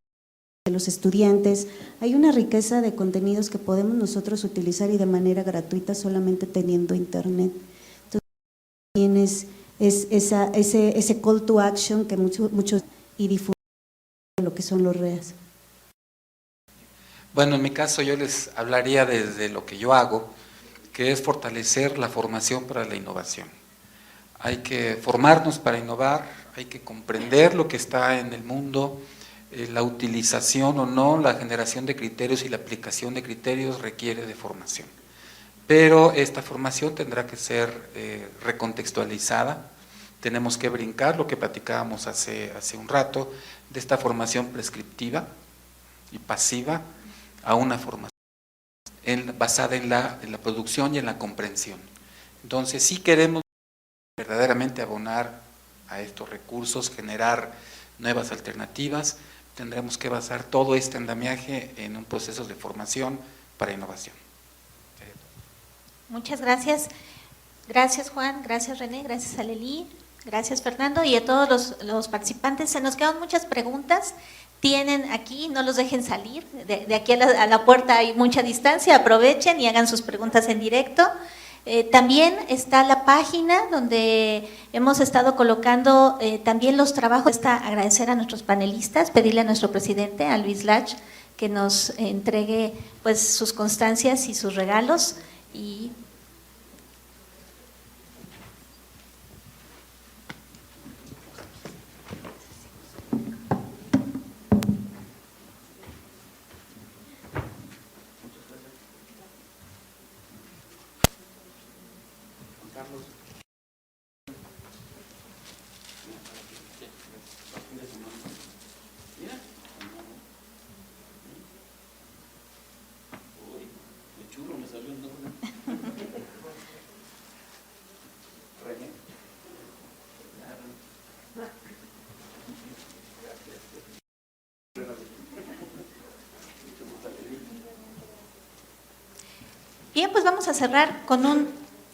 los estudiantes. Hay una riqueza de contenidos que podemos nosotros utilizar y de manera gratuita solamente teniendo internet. Entonces, también es ese call to action que muchos y difunden lo que son los REAS. Bueno, en mi caso yo les hablaría desde lo que yo hago, que es fortalecer la formación para la innovación. Hay que formarnos para innovar, hay que comprender lo que está en el mundo, la utilización o no, la generación de criterios y la aplicación de criterios requiere de formación. Pero esta formación tendrá que ser recontextualizada, tenemos que brincar lo que platicábamos hace un rato, de esta formación prescriptiva y pasiva, a una formación basada en la producción y en la comprensión. Entonces, si queremos verdaderamente abonar a estos recursos, generar nuevas alternativas, tendremos que basar todo este andamiaje en un proceso de formación para innovación. Muchas gracias. Gracias, Juan, gracias, René, gracias, Alelí, gracias, Fernando, y a todos los participantes. Se nos quedan muchas preguntas. Tienen aquí, no los dejen salir, de aquí a la puerta hay mucha distancia, aprovechen y hagan sus preguntas en directo. También está la página donde hemos estado colocando también los trabajos. Agradecer a nuestros panelistas, pedirle a nuestro presidente, a Luis Lach, que nos entregue pues sus constancias y sus regalos. Y bien, pues vamos a cerrar con un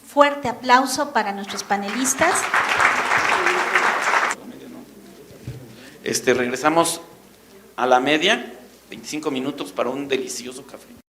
fuerte aplauso para nuestros panelistas. Regresamos a la media, 25 minutos para un delicioso café.